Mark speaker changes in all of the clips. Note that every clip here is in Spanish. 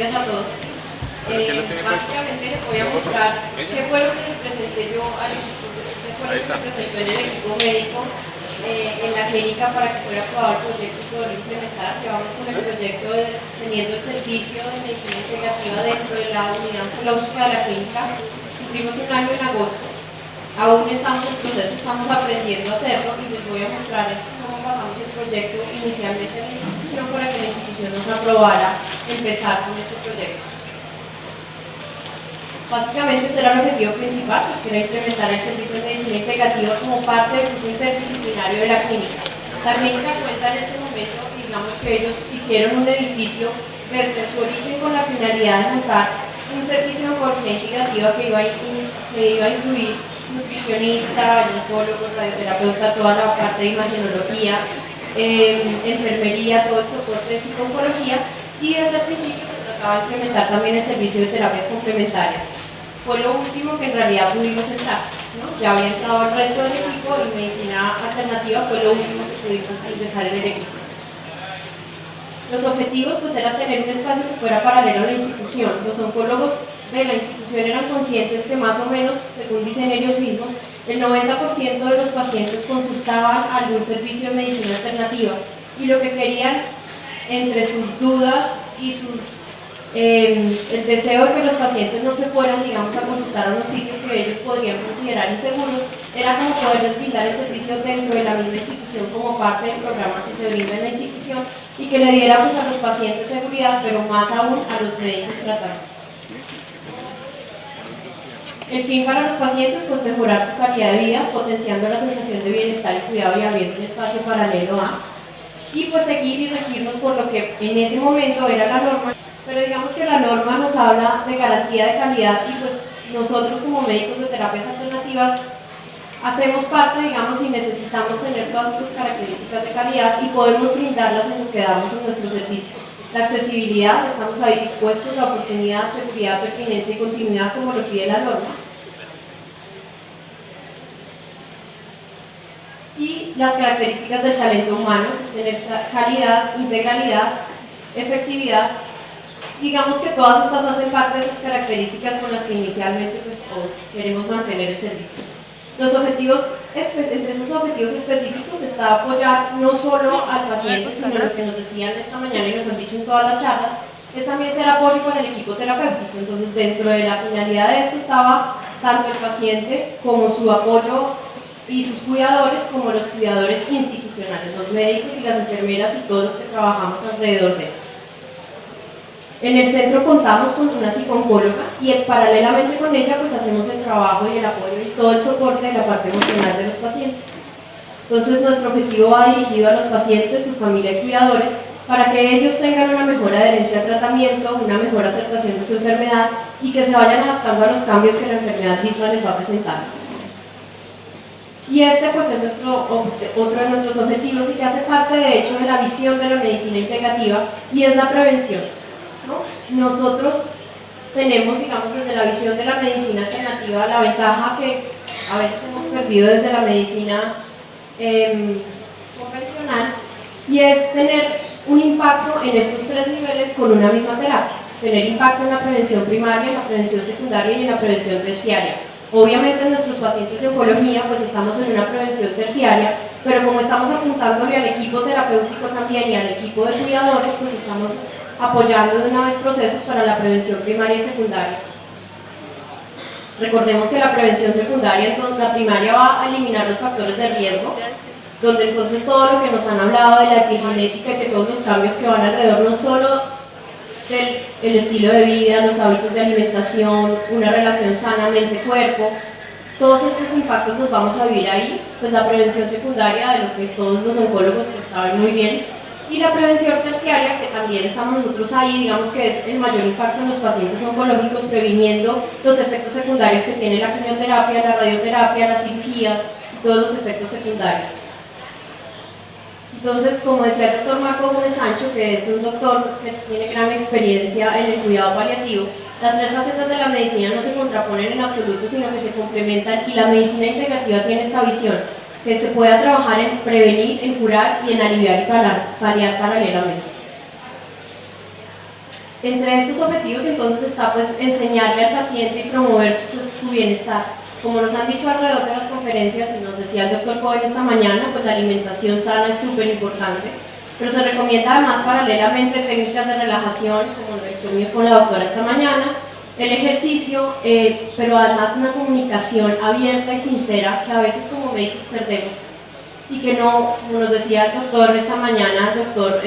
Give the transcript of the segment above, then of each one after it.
Speaker 1: días a todos. Básicamente les voy a mostrar qué fue lo que les presenté yo al equipo, qué fue lo que se presentó en el equipo médico, en la clínica para que fuera aprobado el proyecto y poderlo implementar. Llevamos con el proyecto teniendo el servicio de medicina integrativa dentro de la unidad oncológica de la clínica. Cumplimos un año en agosto. Aún estamos en proceso, estamos aprendiendo a hacerlo y les voy a mostrar cómo pasamos el proyecto inicialmente en la institución para que la institución nos aprobara empezar con este proyecto. Básicamente este era el objetivo principal, pues que era implementar el servicio de medicina integrativa como parte del grupo interdisciplinario de la clínica. La clínica cuenta en este momento, digamos que ellos hicieron un edificio desde su origen con la finalidad de montar un servicio de oncología integrativa que iba a incluir nutricionista, oncólogo, radioterapeuta, toda la parte de imagenología, enfermería, todo el soporte de psico-oncología, y desde el principio se trataba de implementar también el servicio de terapias complementarias. Fue lo último que en realidad pudimos entrar, ¿no? Ya había entrado el resto del equipo y medicina alternativa fue lo último que pudimos ingresar en el equipo. Los objetivos pues era tener un espacio que fuera paralelo a la institución. Los oncólogos de la institución eran conscientes que más o menos, según dicen ellos mismos, el 90% de los pacientes consultaban algún servicio de medicina alternativa y lo que querían, entre sus dudas y el deseo de que los pacientes no se fueran, digamos, a consultar a unos sitios que ellos podrían considerar inseguros, era como poderles brindar el servicio dentro de la misma institución como parte del programa que se brinda en la institución y que le diera pues, a los pacientes seguridad, pero más aún a los médicos tratantes. El fin para los pacientes, pues mejorar su calidad de vida, potenciando la sensación de bienestar y cuidado y abriendo un espacio paralelo a, y pues seguir y regirnos por lo que en ese momento era la norma, pero digamos que la norma nos habla de garantía de calidad y pues nosotros como médicos de terapias alternativas hacemos parte, digamos, y necesitamos tener todas estas características de calidad y podemos brindarlas en lo que damos en nuestro servicio. La accesibilidad, estamos ahí dispuestos, la oportunidad, seguridad, pertinencia y continuidad como lo pide la norma. Y las características del talento humano, que es tener calidad, integralidad, efectividad. Digamos que todas estas hacen parte de esas características con las que inicialmente pues, queremos mantener el servicio. Los objetivos, entre esos objetivos específicos está apoyar no solo al paciente, sino lo que nos decían esta mañana y nos han dicho en todas las charlas, es también ser apoyo para el equipo terapéutico. Entonces, dentro de la finalidad de esto estaba tanto el paciente como su apoyo y sus cuidadores, como los cuidadores institucionales, los médicos y las enfermeras y todos los que trabajamos alrededor de él. En el centro contamos con una psicóloga y paralelamente con ella pues hacemos el trabajo y el apoyo y todo el soporte de la parte emocional de los pacientes. Entonces nuestro objetivo va dirigido a los pacientes, su familia y cuidadores para que ellos tengan una mejor adherencia al tratamiento, una mejor aceptación de su enfermedad y que se vayan adaptando a los cambios que la enfermedad misma les va presentando. Y este pues es otro de nuestros objetivos y que hace parte de hecho de la visión de la medicina integrativa y es la prevención. ¿No? Nosotros tenemos, digamos, desde la visión de la medicina alternativa la ventaja que a veces hemos perdido desde la medicina convencional y es tener un impacto en estos tres niveles con una misma terapia, tener impacto en la prevención primaria, en la prevención secundaria y en la prevención terciaria. Obviamente en nuestros pacientes de oncología pues estamos en una prevención terciaria, pero como estamos apuntándole al equipo terapéutico también y al equipo de cuidadores, pues estamos apoyando de una vez procesos para la prevención primaria y secundaria. Recordemos que la prevención secundaria, entonces la primaria va a eliminar los factores de riesgo, donde entonces todo lo que nos han hablado de la epigenética y que todos los cambios que van alrededor, no solo del estilo de vida, los hábitos de alimentación, una relación sana mente-cuerpo, todos estos impactos los vamos a vivir ahí, pues la prevención secundaria, de lo que todos los oncólogos pues, saben muy bien, y la prevención terciaria, que también estamos nosotros ahí, digamos que es el mayor impacto en los pacientes oncológicos, previniendo los efectos secundarios que tiene la quimioterapia, la radioterapia, las cirugías y todos los efectos secundarios. Entonces, como decía el doctor Marco Gómez Sancho, que es un doctor que tiene gran experiencia en el cuidado paliativo, las tres facetas de la medicina no se contraponen en absoluto, sino que se complementan y la medicina integrativa tiene esta visión, que se pueda trabajar en prevenir, en curar y en aliviar y paliar paralelamente. Entre estos objetivos entonces está pues enseñarle al paciente y promover su bienestar. Como nos han dicho alrededor de las conferencias y nos decía el doctor Cohen esta mañana, pues la alimentación sana es súper importante, pero se recomienda además paralelamente técnicas de relajación, como lo hicimos con la doctora esta mañana, el ejercicio, pero además una comunicación abierta y sincera que a veces como médicos perdemos y que no, como nos decía el doctor esta mañana, el doctor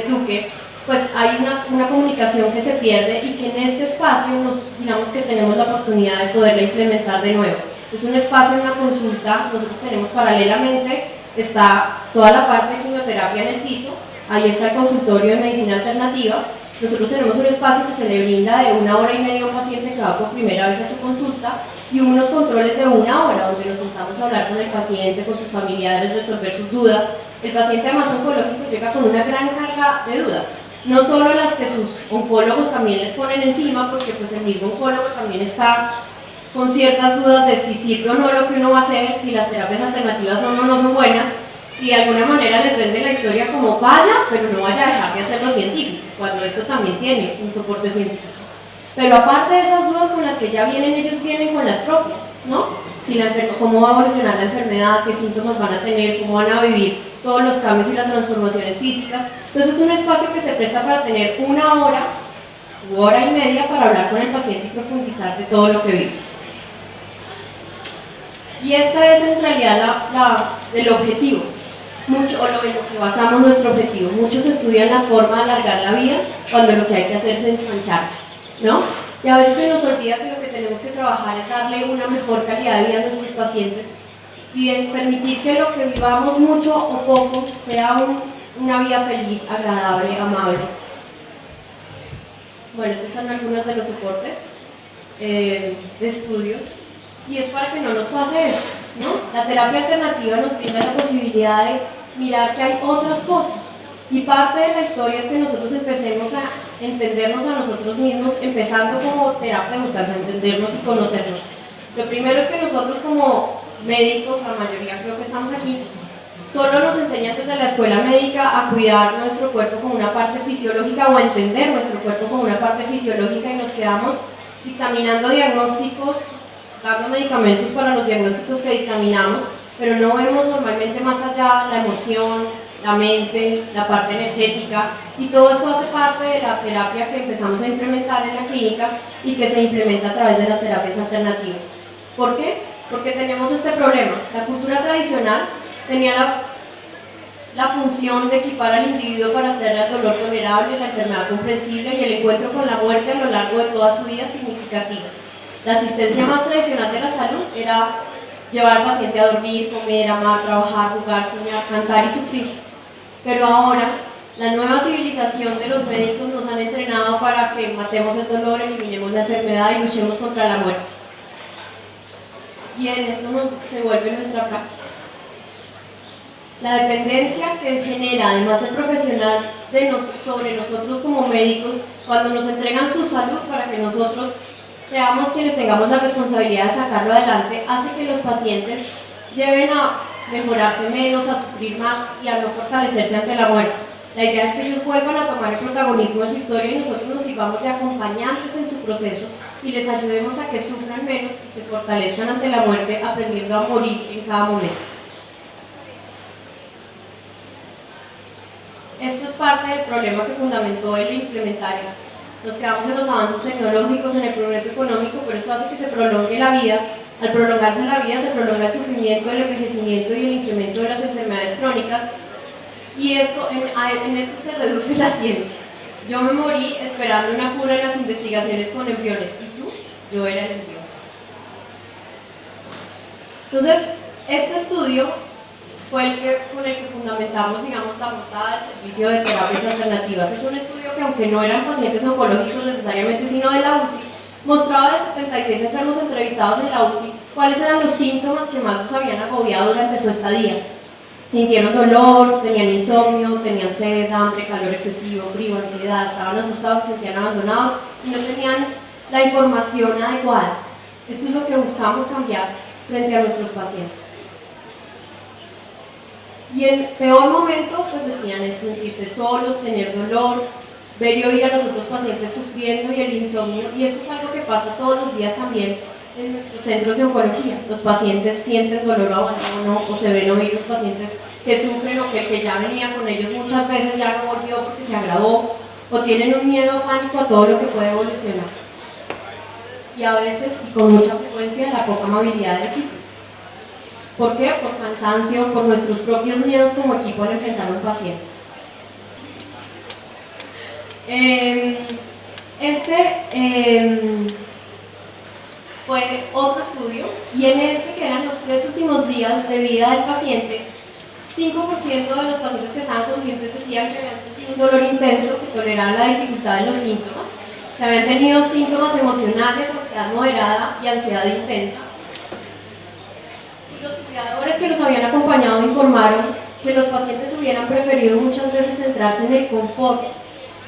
Speaker 1: Duque, pues hay una comunicación que se pierde y que en este espacio digamos que tenemos la oportunidad de poderla implementar de nuevo. Es un espacio, una consulta, nosotros tenemos paralelamente, está toda la parte de quimioterapia en el piso, ahí está el consultorio de medicina alternativa, nosotros tenemos un espacio que se le brinda de 1 hora y media a un paciente que va por primera vez a su consulta y unos controles de 1 hora donde nos sentamos a hablar con el paciente, con sus familiares, resolver sus dudas. El paciente además oncológico llega con una gran carga de dudas, no solo las que sus oncólogos también les ponen encima, porque pues el mismo oncólogo también está con ciertas dudas de si sirve o no lo que uno va a hacer, si las terapias alternativas son o no son buenas, y de alguna manera les vende la historia como vaya, pero no vaya a dejar de hacerlo científico, cuando esto también tiene un soporte científico. Pero aparte de esas dudas con las que ya vienen, ellos vienen con las propias, ¿no? Si cómo va a evolucionar la enfermedad, qué síntomas van a tener, cómo van a vivir todos los cambios y las transformaciones físicas. Entonces es un espacio que se presta para tener 1 hora u hora y media para hablar con el paciente y profundizar de todo lo que vive. Y esta es en realidad el objetivo, o lo en lo que basamos nuestro objetivo. Muchos estudian la forma de alargar la vida cuando lo que hay que hacer es ensancharla, ¿no? Y a veces se nos olvida que lo que tenemos que trabajar es darle una mejor calidad de vida a nuestros pacientes y de permitir que lo que vivamos mucho o poco sea una vida feliz, agradable, amable. Bueno, estos son algunos de los soportes de estudios y es para que no nos pase esto, ¿no? La terapia alternativa nos brinda la posibilidad de mirar que hay otras cosas y parte de la historia es que nosotros empecemos a entendernos a nosotros mismos, empezando como terapeutas, a entendernos y conocernos. Lo primero es que nosotros como médicos, la mayoría creo que estamos aquí, solo nos enseñan desde la escuela médica a cuidar nuestro cuerpo como una parte fisiológica o a entender nuestro cuerpo como una parte fisiológica y nos quedamos dictaminando diagnósticos, dando medicamentos para los diagnósticos que dictaminamos, pero no vemos normalmente más allá la emoción, la mente, la parte energética y todo esto hace parte de la terapia que empezamos a implementar en la clínica y que se implementa a través de las terapias alternativas. ¿Por qué? Porque tenemos este problema. La cultura tradicional tenía la función de equipar al individuo para hacerle el dolor tolerable, la enfermedad comprensible y el encuentro con la muerte a lo largo de toda su vida significativa. La asistencia más tradicional de la salud era llevar al paciente a dormir, comer, amar, trabajar, jugar, soñar, cantar y sufrir. Pero ahora, la nueva civilización de los médicos nos han entrenado para que matemos el dolor, eliminemos la enfermedad y luchemos contra la muerte. Y en esto se vuelve nuestra práctica. La dependencia que genera, además el profesional sobre nosotros como médicos, cuando nos entregan su salud para que nosotros seamos quienes tengamos la responsabilidad de sacarlo adelante, hace que los pacientes lleven a mejorarse menos, a sufrir más y a no fortalecerse ante la muerte. La idea es que ellos vuelvan a tomar el protagonismo de su historia y nosotros nos sirvamos de acompañantes en su proceso y les ayudemos a que sufran menos y se fortalezcan ante la muerte, aprendiendo a morir en cada momento. Esto es parte del problema que fundamentó el implementar esto. Nos quedamos en los avances tecnológicos, en el progreso económico, pero eso hace que se prolongue la vida. Al prolongarse la vida se prolonga el sufrimiento, el envejecimiento y el incremento de las enfermedades crónicas y en esto se reduce la ciencia. Yo me morí esperando una cura en las investigaciones con embriones y tú, yo era el embrión. Entonces, este estudio fue con el que fundamentamos, digamos, la portada del servicio de terapias alternativas. Es un estudio que, aunque no eran pacientes oncológicos necesariamente, sino de la UCI, mostraba de 76 enfermos entrevistados en la UCI cuáles eran los síntomas que más los habían agobiado durante su estadía. Sintieron dolor, tenían insomnio, tenían sed, hambre, calor excesivo, frío, ansiedad, estaban asustados, se sentían abandonados y no tenían la información adecuada. Esto es lo que buscamos cambiar frente a nuestros pacientes. Y en peor momento, pues decían es sentirse solos, tener dolor, ver y oír a los otros pacientes sufriendo y el insomnio, y esto es algo que pasa todos los días también en nuestros centros de oncología. Los pacientes sienten dolor o abandono, o se ven oír los pacientes que sufren, o que el que ya venía con ellos muchas veces ya no volvió porque se agravó, o tienen un miedo pánico a todo lo que puede evolucionar. Y a veces, y con mucha frecuencia, la poca amabilidad del equipo. ¿Por qué? Por cansancio, por nuestros propios miedos como equipo al enfrentar a un paciente. Fue otro estudio, y en este, que eran los 3 últimos días de vida del paciente, 5% de los pacientes que estaban conscientes decían que habían sentido un dolor intenso, que toleraban la dificultad de los síntomas, que habían tenido síntomas emocionales, ansiedad moderada y ansiedad intensa. Y los cuidadores que los habían acompañado informaron que los pacientes hubieran preferido muchas veces centrarse en el confort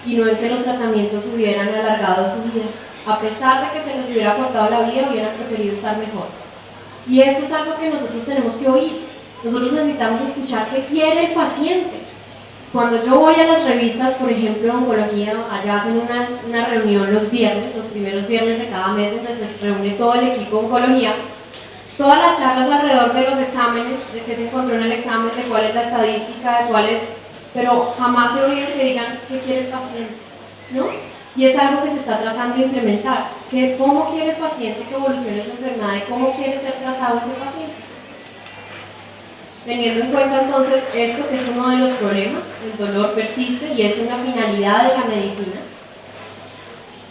Speaker 1: y no en que los tratamientos hubieran alargado su vida. A pesar de que se les hubiera cortado la vida, hubieran preferido estar mejor. Y esto es algo que nosotros tenemos que oír. Nosotros necesitamos escuchar qué quiere el paciente. Cuando yo voy a las revistas, por ejemplo, de oncología, allá hacen una reunión los viernes, los primeros viernes de cada mes, donde se reúne todo el equipo de oncología. Todas las charlas alrededor de los exámenes, de qué se encontró en el examen, de cuál es la estadística, de cuál es... Pero jamás he oído que digan qué quiere el paciente, ¿no? Y es algo que se está tratando de implementar, que cómo quiere el paciente que evolucione su enfermedad y cómo quiere ser tratado ese paciente. Teniendo en cuenta entonces esto, que es uno de los problemas, el dolor persiste y es una finalidad de la medicina,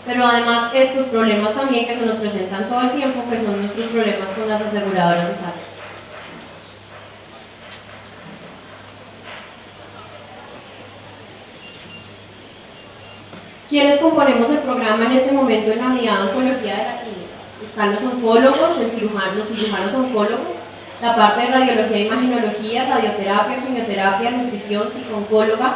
Speaker 1: pero además estos problemas también que se nos presentan todo el tiempo, que son nuestros problemas con las aseguradoras de salud. ¿Quiénes componemos el programa en este momento en la unidad de oncología de la clínica? Están los oncólogos, los cirujanos oncólogos, la parte de radiología, imagenología, radioterapia, quimioterapia, nutrición, psicooncóloga,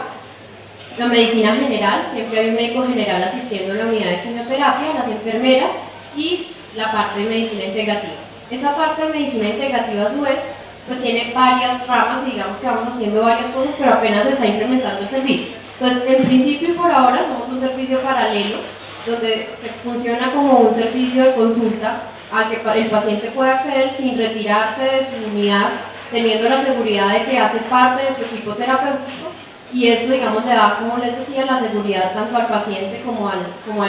Speaker 1: la medicina general, siempre hay un médico general asistiendo en la unidad de quimioterapia, las enfermeras y la parte de medicina integrativa. Esa parte de medicina integrativa, a su vez, pues tiene varias ramas, y digamos que vamos haciendo varias cosas, pero apenas se está implementando el servicio. Entonces, en principio y por ahora somos un servicio paralelo, donde se funciona como un servicio de consulta al que el paciente puede acceder sin retirarse de su unidad, teniendo la seguridad de que hace parte de su equipo terapéutico, y eso, digamos, le da, como les decía, la seguridad tanto al paciente como al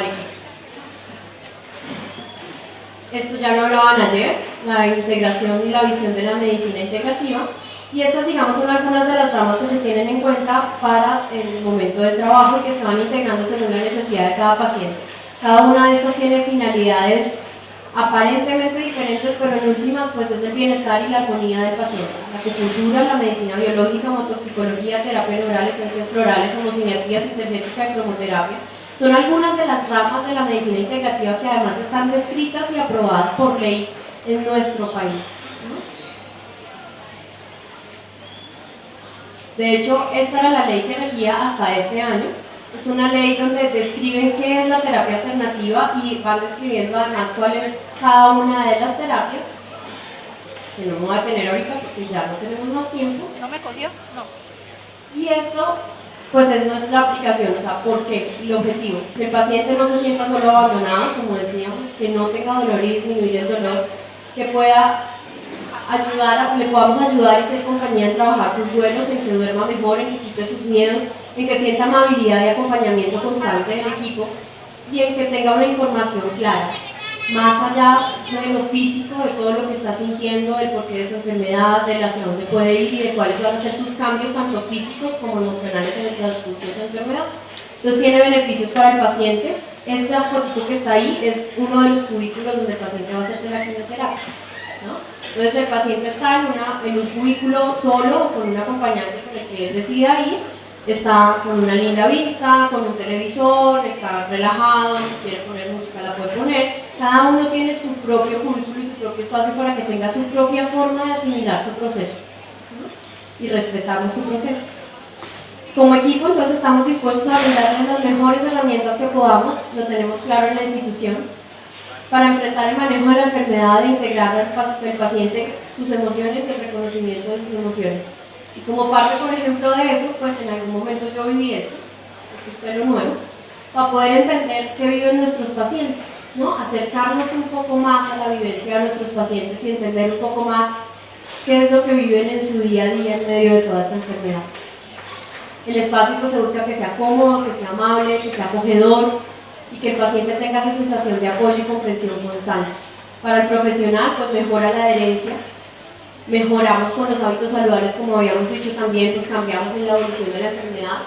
Speaker 1: equipo. Esto ya lo hablaban ayer, la integración y la visión de la medicina integrativa. Y estas, digamos, son algunas de las ramas que se tienen en cuenta para el momento del trabajo y que se van integrando según la necesidad de cada paciente. Cada una de estas tiene finalidades aparentemente diferentes, pero en últimas pues es el bienestar y la armonía del paciente. La acupuntura, la medicina biológica, homotoxicología, terapia neural, esencias florales, homociniatría, sintergética y cromoterapia son algunas de las ramas de la medicina integrativa que además están descritas y aprobadas por ley en nuestro país. De hecho, esta era la ley que regía hasta este año. Es una ley donde describen qué es la terapia alternativa y van describiendo además cuál es cada una de las terapias, que no me voy a detener ahorita porque ya no tenemos más tiempo.
Speaker 2: ¿No me cogió? No.
Speaker 1: Y esto, pues es nuestra aplicación, o sea, ¿por qué? El objetivo, que el paciente no se sienta solo abandonado, como decíamos, que no tenga dolor y disminuir el dolor, que pueda le podamos ayudar y ser compañía en trabajar sus duelos, en que duerma mejor, en que quite sus miedos, en que sienta amabilidad y acompañamiento constante del equipo y en que tenga una información clara, más allá de lo físico, de todo lo que está sintiendo, del porqué de su enfermedad, de hacia dónde puede ir y de cuáles van a ser sus cambios tanto físicos como emocionales en el transcurso de su enfermedad. Entonces tiene beneficios para el paciente. Esta fotito que está ahí es uno de los cubículos donde el paciente va a hacerse la quimioterapia, ¿no? Entonces el paciente está en un cubículo solo o con un acompañante con el que él decida ir, está con una linda vista, con un televisor, está relajado, si quiere poner música la puede poner. Cada uno tiene su propio cubículo y su propio espacio para que tenga su propia forma de asimilar su proceso, ¿no? Y respetamos su proceso. Como equipo, entonces estamos dispuestos a brindarles las mejores herramientas que podamos, lo tenemos claro en la institución, para enfrentar el manejo de la enfermedad e integrar al paciente sus emociones y el reconocimiento de sus emociones. Y como parte, por ejemplo, de eso, pues en algún momento yo viví esto es pelo nuevo, para poder entender qué viven nuestros pacientes, ¿no? Acercarnos un poco más a la vivencia de nuestros pacientes y entender un poco más qué es lo que viven en su día a día en medio de toda esta enfermedad. El espacio pues se busca que sea cómodo, que sea amable, que sea acogedor y que el paciente tenga esa sensación de apoyo y comprensión constante. Para el profesional pues mejora la adherencia, mejoramos con los hábitos saludables, como habíamos dicho también, pues cambiamos en la evolución de la enfermedad,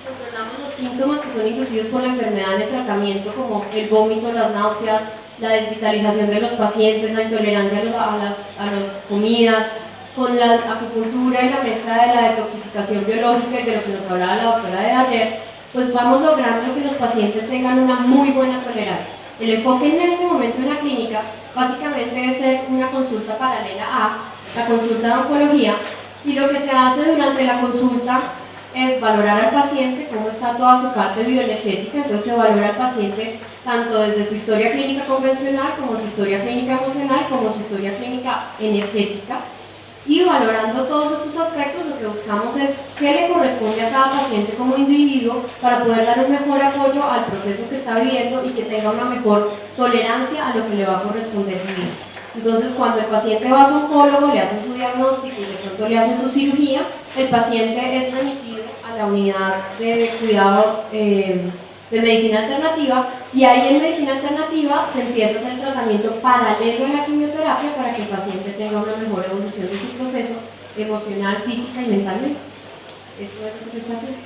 Speaker 1: controlamos los síntomas que son inducidos por la enfermedad en el tratamiento, como el vómito, las náuseas, la desvitalización de los pacientes, la intolerancia a las comidas, con la acupuntura y la mezcla de la detoxificación biológica y de lo que nos hablaba la doctora de ayer, pues vamos logrando que los pacientes tengan una muy buena tolerancia. El enfoque en este momento en la clínica básicamente es ser una consulta paralela a la consulta de oncología, y lo que se hace durante la consulta es valorar al paciente, cómo está toda su parte bioenergética. Entonces se valora al paciente tanto desde su historia clínica convencional, como su historia clínica emocional, como su historia clínica energética, y valorando todos estos aspectos lo que buscamos es qué le corresponde a cada paciente como individuo para poder dar un mejor apoyo al proceso que está viviendo y que tenga una mejor tolerancia a lo que le va a corresponder vivir. Entonces, cuando el paciente va a su oncólogo, le hacen su diagnóstico y de pronto le hacen su cirugía, el paciente es remitido a la unidad de cuidado de medicina alternativa, y ahí en medicina alternativa se empieza a hacer el tratamiento paralelo a la quimioterapia para que el paciente tenga una mejor evolución de su proceso emocional, física y mentalmente. Esto es lo que se está haciendo.